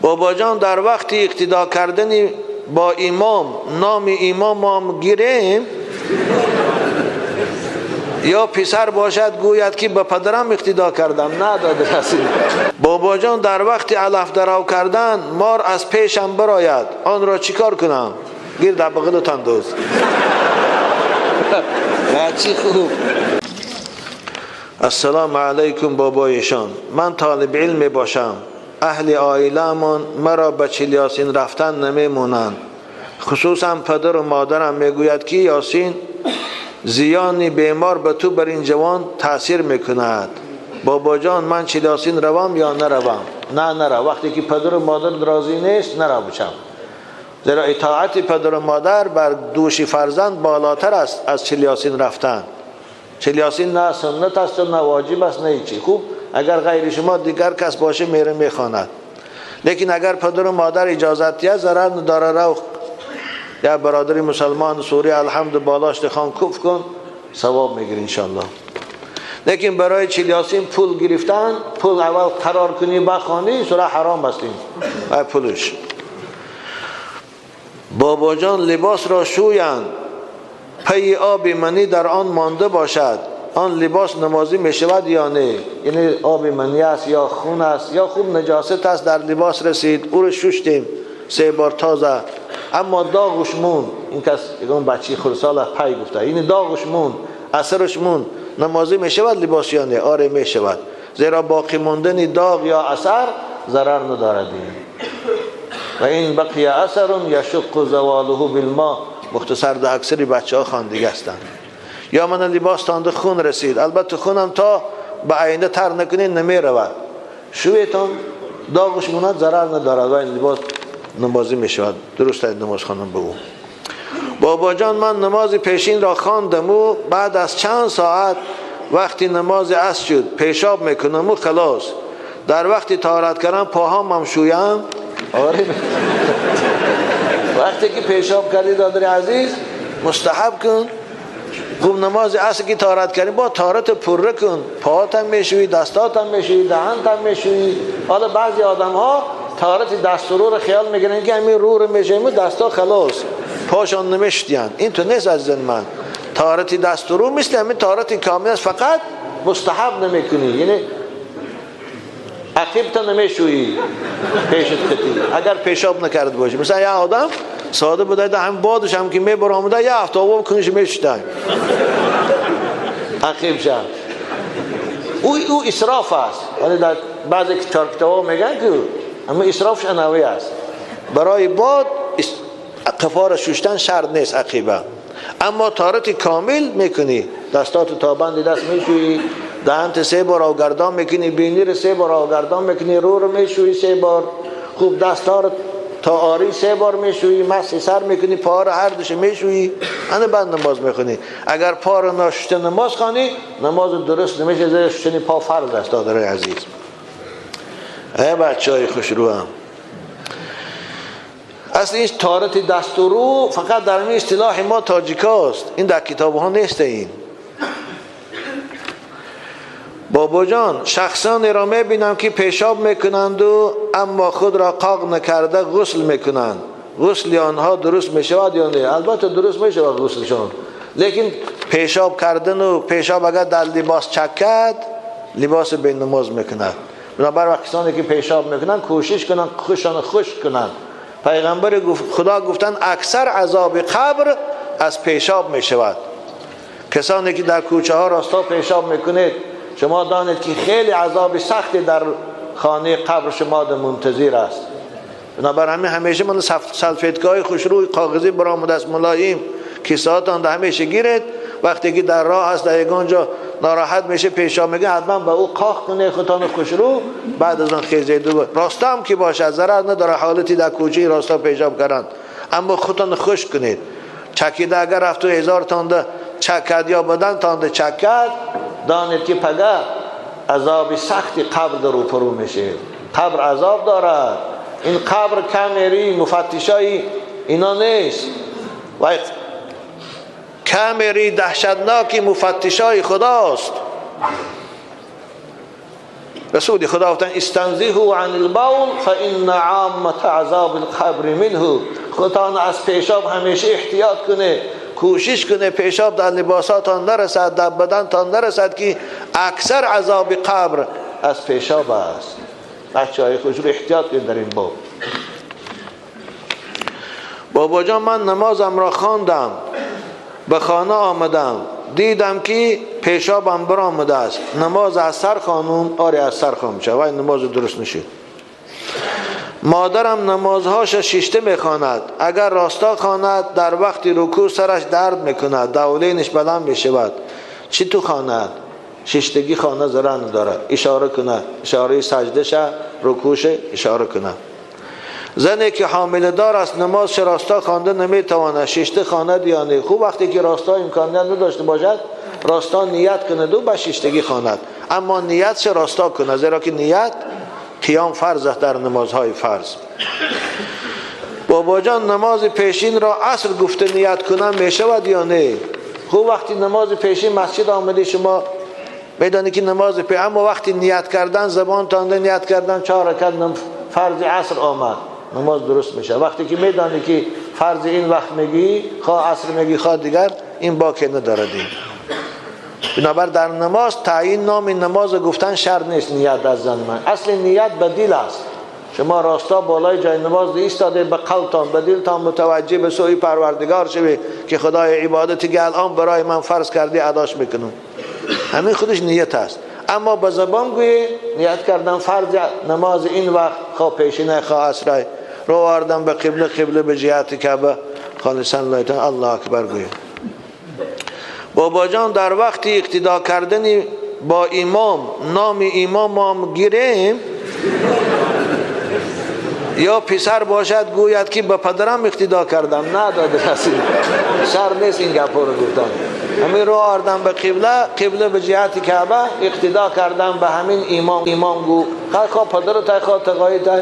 بابا جان در وقت اقتدا کردن با امام نام امام هم گیریم یا پسر باشد گوید که به پدرم اقتدا کردم نداده رسید. بابا جان در وقت علف درو کردن مار از پیشم براید آن را چیکار کنم؟ گیر در بغلتان دوست. چی خوب. السلام علیکم بابایشان، من طالب علم باشم، اهل عائله‌مان مرا به چلیاسین رفتن نمیمونند، خصوصا پدر و مادرم میگوید که یاسین زیانی بیمار به تو بر این جوان تاثیر میکند. بابا جان من چلیاسین روم یا نروم؟ نه نرو. وقتی که پدر و مادر راضی نیست نرو بچم، زیرا اطاعت پدر و مادر بر دوش فرزند بالاتر است از چلیاسین رفتن. چلیاسین نه سنت است و نه واجب است نه چی. خوب اگر غیر شما دیگر کس باشه میره میخواند، لیکن اگر پدر و مادر اجازت یا ضرر نداره رو یا برادری مسلمان سوری الحمد بالاش خان کف کن ثواب میگیری انشالله. لیکن برای چلیاسین پول گرفتن، پول اول قرار کنی بخوانی سوره حرام هستیم و پولش. بابا جان لباس را شویند پی آب منی در آن مانده باشد، آن لباس نمازی می شود یا نه؟ یعنی آب منی است یا خون است یا خوب نجاست است در لباس رسید او رو شوشتیم 3 بار تازه اما داغش مون، این کس اون بچی خردسال پی گفته این داغش مون اثرش مون نمازی می شود لباس یا نه؟ آره می شود، زیرا باقی موندن داغ یا اثر ضرر ندارد. و این بقی اثر یشق زواله بالماء، مختصر در اکثر بچه ها خواندگی هستند. یا من لباس تانده خون رسید، البته خونم تا به آینده تر نکنین نمی رود، شویتون داغش موند ضرر ندارد و این لباس نمازی می شود. درست است نماز خانم بگو. بابا جان من نماز پیشین را خواندم و بعد از چند ساعت وقتی نماز عصر شد پیشاب میکنم و خلاص، در وقتی طهارت کردم پاهام هم شویم؟ آره وقتی که پیشاب کردی دادر عزیز مستحب کن. خوب نماز عصر که طهارت کردی با طهارت پره کن، پاهات هم میشوی، دستات هم میشوی، دهنت هم میشوی. حالا بعضی آدم ها طهارت دست و رو رو خیال میگیرن که همین رو رو میشویم دستا خلاص پاشان نمیشتیان. این تو نیست عزیزان من. طهارت دست و رو مثل همین طهارت کامل است، فقط مستحب نمیکنی، یعنی عقیب تا نمیشویی پیشت خطی اگر پیشاب نکرد باشی. مثلا یه آدم ساده بوده ده هم بادش هم که میبر آمده یه هفته آبا کنش میشتن عقیب شد. او اسراف است. یعنی در بعضی کتاب میگن که اما اسرافش انوی است. برای باد قفار شوشتن شرط نیست عقیبه، اما طهارت کامل میکنی، دستات تا بند دست میشویی، دهنت 3 بار آوگردان میکنی، بینی رو 3 بار آوگردان میکنی، رو میشویی 3 بار، خوب دستا رو تا آری 3 بار میشویی، مسح سر میکنی، پا رو هر دوش میشویی، انا بعد نماز میخونی. اگر پا رو نشسته نماز خوانی نماز درست نمیشه، زیر شستن پا فرض است دادر عزیز. ای بچهای خوش رو هم اصل این طهارت دست و رو فقط در این اصطلاح ما تاجیکاست، این در کتاب ها نیست. این بابا جان شخصانی را میبینم که پیشاب میکنند و اما خود را قاق نکرده غسل میکنند، غسل آنها درست میشود یا نه؟ البته درست میشود غسلشان، لیکن پیشاب کردن و پیشاب اگر در لباس چکد لباس به نماز میکند. بنابراین کسانی که پیشاب میکنند کوشش کنند خوششان خشک کنند. پیغمبر خدا گفتن اکثر عذاب قبر از پیشاب میشود. کسانی که در کوچه ها راستا پیشاب میکنید شما دانید که خیلی عذاب سختی در خانه قبر شما منتظر است. بنابراین همیشه من سلفیتگاه خوشروی کاغذی برآمده است ملایم کیسهاتان ده همیشه گیرید، وقتی که در راه هست در یگانجا ناراحت میشه پیشاب میگه حتما به او قاق کنه خودتان خوشرو، بعد از آن خیزید و راستا هم که باشه ضرر نداره حالتی در کوچه راستا پیشاب کردن، اما خودتان خوش کنید. چکیده اگر رفت و 1000 تانده چکد یا بدن تانده چکد دانید که پگه عذاب سختی قبر در روپرو میشه. قبر عذاب دارد. این قبر کامری مفتشایی اینا نیست، و کامری دهشتناکی مفتشای خداست. رسول خدا گفتن استنزهوا عن البول فان عامه عذاب القبر منه. خودتان از پیشاب همیشه احتیاط کنه، کوشش کنه پیشاب در لباساتان نرسد، در بدنتان نرسد که اکثر عذاب قبر از پیشاب است. بچه‌های خوش رو احتیاط کنید در این باب. بابا جان من نمازم را خواندم، به خانه آمدم، دیدم که پیشابم برآمده است. نماز از سر خوانم؟ آره از سر خوانم، چه وای نماز درست نشد. مادرم نمازهاش شیشته میخواند، اگر راستا خواند در وقت رکوع سرش درد میکند، دولینش بلند میشود. چی تو خواند؟ شیشتگی خانه ضرر نداره، اشاره کنه، اشاره سجدهش رکوعش اشاره کنه. زنی که حامله دار است نمازش راستا خوانده نمیتواند، شیشته خواند یا نه؟ خوب وقتی که راستا امکانیت نداشته باشد راستا نیت کنه دو با شیشتگی خواند، اما نیتش راستا کنه، زیرا که نیت قیام فرض است در نمازهای فرض. بابا جان نماز پیشین را عصر گفته نیت کنم میشود یا نه؟ خوب وقتی نماز پیشین مسجد آمده شما میدانی که نماز پیشین، اما وقتی نیت کردن زبان تانده نیت کردن 4 رکعت فرض عصر آمد، نماز درست میشه. وقتی که میدانی که فرض این وقت میگی، خواه عصر میگی خواه دیگر، این باکی ندارد. بنابر در نماز تعیین نام نماز گفتن شرط نیست. نیت از زن من اصل نیت به دل است. شما راستا بالای جای نماز ایستاده، به قلبتان به دلتان متوجه به سوی پروردگار شوی که خدای عبادتی که الان برای من فرض کردی اداش میکنم، همین خودش نیت است. اما به زبان گویی نیت کردن فرض نماز این وقت، خواه پیشینه خواه عصر، رو آوردم به قبله، قبله به جهت کعبه، خالصا لایتان الله اکبر گویی. بابا جان در وقت اقتدا کردن با امام نام امام هم گیریم یا پسر باشد گوید که به پدرم اقتدا کردم؟ نه داده کسی شر نیست این گپ رو گفتن. همین رو آوردم به قبله، قبله به جهت کعبه، اقتدا کردم به همین امام گو خواه پدر تا خواه تقایی تا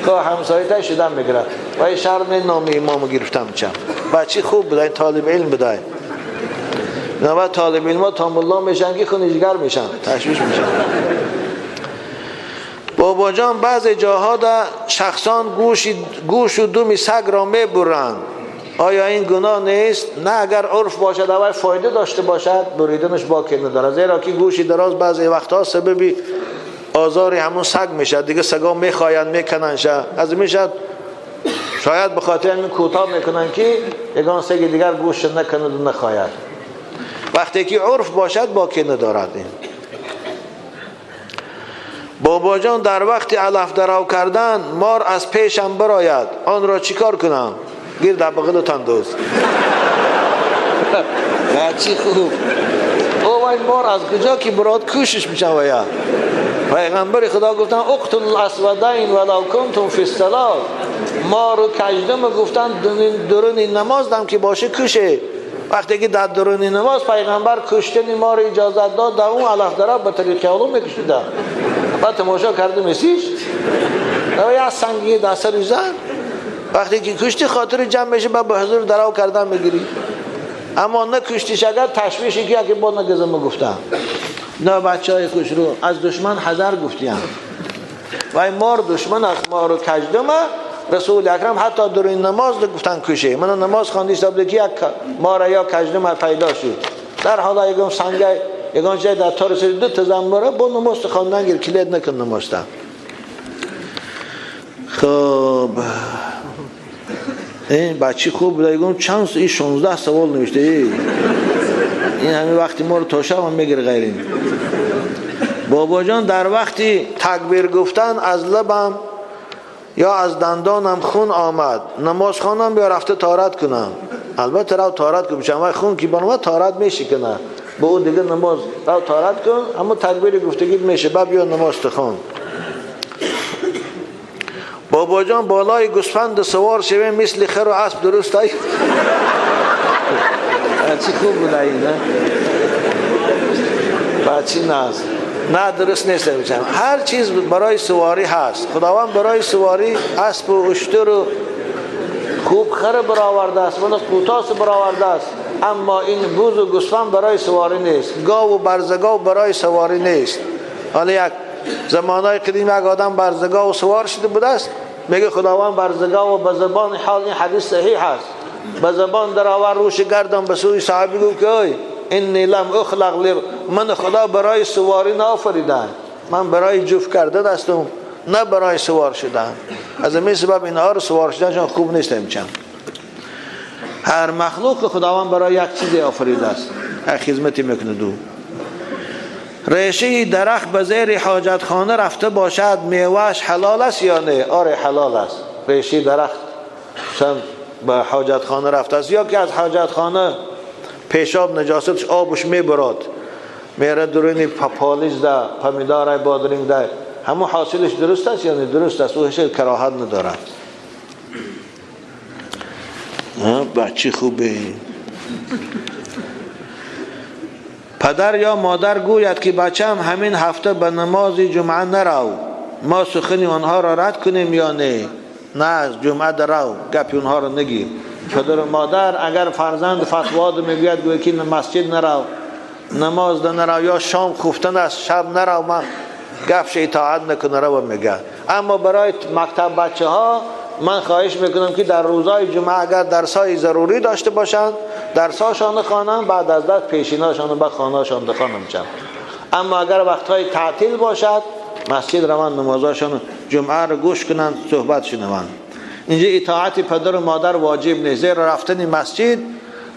خواه همسایی تا شدن میگرد و این شر نیست نام امام گرفتم. چم بچه خوب بدای طالب علم بدای نوه طالب علم ها تامالله میشن که خونیجگر میشن، تشویش میشن. بابا جان بعضی جاها دا شخصان گوش و دم سگ را میبرند، آیا این گناه نیست؟ نه اگر عرف باشد اول فایده داشته باشد بریدنش باکی نداره، زیرا که گوشی دراز بعضی وقتها سببی آزار همون سگ میشه، دیگه سگا میخواین میکنن شه، از میشد شاید به خاطر همین کوتاه میکنن که یگان سگ دیگر گوش نکند و نخواید. وقتی که عرف باشد باکی ندارد. بابا جان در وقت علف درو کردن مار از پیشم براید، آن را چیکار کنم؟ گیر در بغلتان دوست. چی خوب او این مار از کجا که براد کوشش میشه ویا. پیغمبر خدا گفتن اقتل الاسودین ولو کنتم فی الصلاه، مار و کژدم گفتن درون نماز دم که باشه کشه. وقتی که در درون نماز پیغمبر کشتن ما رو اجازت داد، در اون علف درا به طریق علوم میکشیده. بعد تماشا کرده میسیش او یا سنگی دست رو زن، وقتی که کشتی خاطر جمع میشه به حضور دراو کردن میگیری. اما نه کشتیش اگر تشویشی که با نگزم گفتم. نه بچه های خوش رو از دشمن حذر گفتیم و این مار دشمن از مار و کژدمه. رسول اکرم حتی در این نماز گفتن کشه. من نماز خواندیش بود که یک مار یا کژدم پیدا شد، در حالا یگان سنگه یگان جای در تا رسید 2 تا زنباره با نماز خواندن گیر کلید نکن نماز تا. خب این بچه خوب بود، یگان چند این 16 سوال نوشته. این همین وقتی ما رو تا شب هم میگیر غیرین. بابا جان در وقتی تکبیر گفتن از لبم یا از دندانم خون آمد، نماز خوانم یا رفته طهارت کنم؟ البته رو طهارت کنم، چون خون کی بنواد طهارت میشه کنه، با اون دیگه نماز رو طهارت کن، اما تکبیر گفتگی میشه بعد یا نماز تخون. بابا جان بالای گوسفند سوار شویم مثل خر و اسب درست ای؟ چی خوب بود این نه؟ بچی ناز نه درست نیست بچم. هر چیز برای سواری هست. خداوند برای سواری اسب و اشتر و خوب خر برآورده است، من قوتاس برآورده است، اما این بوز و گوسفند برای سواری نیست. گاو و برزگاو برای سواری نیست. حالا یک زمانهای قدیم یک آدم بر زگاه و سوار شده بوده است، میگه خداوند بر زگاه و به زبان حال، این حدیث صحیح است، به زبان در آور روش گردان به سوی صحابی گفت که ای انی لم اخلق من خدا برای سواری نآفریدم، من برای جفت کردن هستم نه برای سوار شدن. از این سبب اینها رو سوار شدنشان خوب نیست. امچن هر مخلوق خداوند برای یک چیزی آفریده است، یک خدمتی میکنه. دو ریشه درخت به زیر حاجت خانه رفته باشد میوهش حلال است یا نه؟ آره حلال است. ریشه درخت به حاجت خانه رفته است یا که از حاجت خانه پیشاب نجاستش آبش میبرد میره درونی پالیز ده پمیدار بادرینگ ده، همون حاصلش درست است یا نه؟ درست است، او هیچ کراهت ندارد. بچه خوبه. پدر یا مادر گوید که بچم همین هفته به نماز جمعه نرو، ما سخنی آنها را رد کنیم یا نه؟ نه، از جمعه درو، گپی اونها را نگیر. پدر و مادر اگر فرزند فتوا ده میگوید گوید که مسجد نرو، نماز ده نرو، یا شام خفتن است شب نرو، من گپش اطاعت نکنه رو میگه. اما برای مکتب بچه ها من خواهش میکنم که در روزهای جمعه اگر درسای ضروری داشته باشند درساشان خوانند، بعد از درس پیشیناشان به خانهاشان بخوانم چم. اما اگر وقتهای تعطیل باشد مسجد روان نمازاشان جمعه رو گوش کنند، صحبت شنوند. اینجا اطاعت پدر و مادر واجب نیست، زیرا رفتن مسجد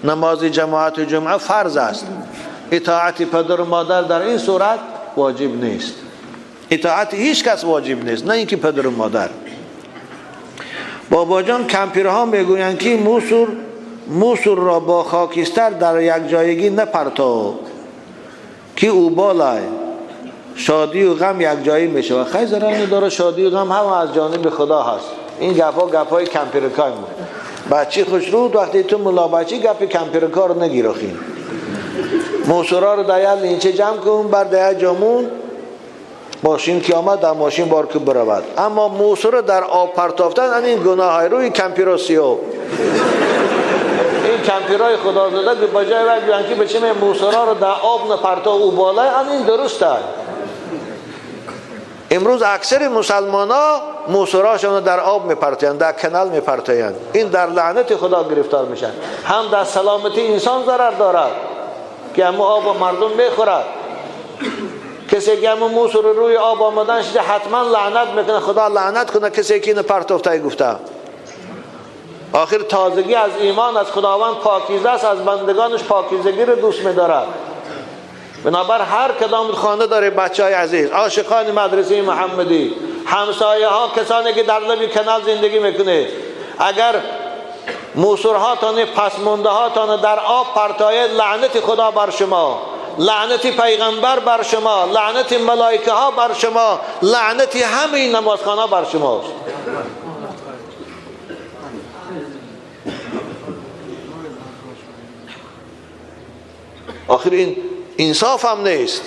نماز جماعت و جمعه فرض است. اطاعت پدر و مادر در این صورت واجب نیست. اطاعت هیچ کس واجب نیست، نه اینکه پدر و مادر. بابا جان کمپیرها میگویند که موسور را با خاکستر در یک جایگی نپرتاب که او بالای شادی و غم یک جایی میشه و خیلی ضرر نداره. شادی و غم هم از جانب خدا هست. این گپای کمپیرکای مون. بچه خوشرود وقتی تو ملا بچه گپ کمپیرکا رو نگیرخین. موسورا رو در لینچه جمع کن بر در جامون، ماشین که آمد در ماشین بار که برود. اما موسور در آب پرتافتن این گناه های روی کمپیراسیو. این کمپیرای خدا زاده که بجای وقت بیان که بچه موسورا رو در آب نپرتا او بالای، این درسته. امروز اکثر مسلمان ها موسوراشون در آب میپرتاین، در کانال میپرتاین. این در لعنت خدا گرفتار میشن. هم در سلامتی انسان ضرر دارد که همه آب و مردم میخورد. کسی که همه موسور روی آب آمدن شده حتما لعنت میکنه، خدا لعنت کنه کسی که اینو پرتافته گفته. آخر تازگی از ایمان از خداوند پاکیزه است، از بندگانش پاکیزگی رو دوست می‌دارد. بنابر هر کدام خانه داره بچهای عزیز، عاشقان مدرسه محمدی، همسایه ها، کسانی که در لب کانال زندگی میکنه، اگر موسورهاتان پسمانده هاتان در آب پرتاید، لعنت خدا بر شما، لعنت پیغمبر بر شما، لعنت ملائکه ها بر شما، لعنت همه نمازخانه بر شماست. آخر این انصاف هم نیست.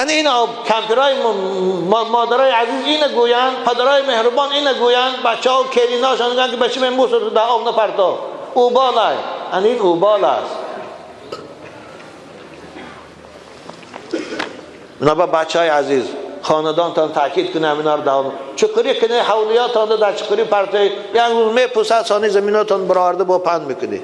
این کمپیرای مادرای عزیز اینه گویند، پدرای مهربان اینه گویند، بچه ها و کریناشان میگن که بچه من موسور در آب نپرتا، اوبال است. این اوبال است. بنابر بچه های عزیز خاندان تان تاکید کنه اینا رو دام چکری کنه، حولیاتان در چکری پرته، یک روز میپوسد ثانی زمیناتان برآورده با پند میکنه،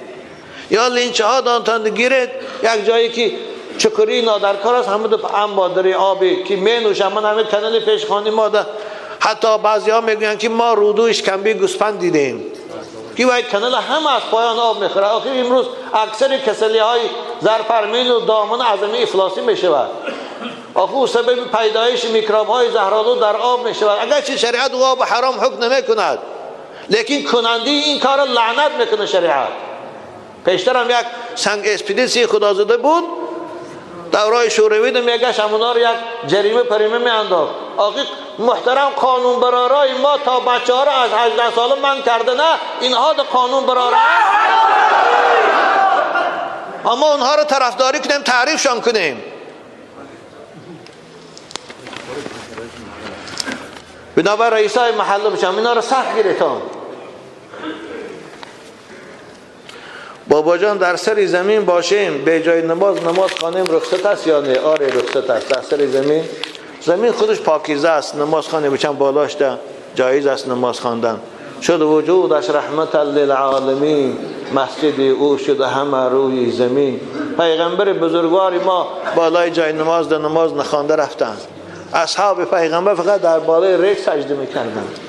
یا لینچه ها دانتان گیرید یک جایی که چکری نادرکار است، همه دو اما در آبی که می نوشم. من همه کانال پیشخانی ما ده، حتی بعضی ها میگوین که ما رودو اشکمبی گوسفند دیدیم که باید کانال همه از پایان آب میخوره. آخر امروز اکثر کسلی های زرپرمین و دامن عظمی افلاسی میشود. آخر سبب پیدایش میکروب های زهرآلود در آب میشود. اگرچه شریعت و آب حرام حکم نمیکند، لیکن کننده این کار لعنت میکنه شریعت. پیشتر هم یک سنگ اسپیدیسی خدازده بود، دورای شوروی ده میگشت همونا رو یک جریمه پریمه میانداخت. آخه محترم قانون برارای ما تا بچه ها رو از 18 ساله من کرده، نه اینها ده قانون برارای اما اونها رو طرفداری کنیم، تعریفشان کنیم. بنابر رئیسای محله بشم اینا رو سخت گیرتان. بابا جان در سر زمین باشیم به جای نماز خانیم رخصت است یا نه؟ آره رخصت است. در سر زمین خودش پاکیزه است، نماز خانه بچن بالاش ده جایز است نماز خواندن. شد وجودش رحمت للعالمین، مسجد او شد همه روی زمین. پیغمبر بزرگوار ما بالای جای نماز نخوانده رفتند. اصحاب پیغمبر فقط در بالای ریگ سجده میکردند.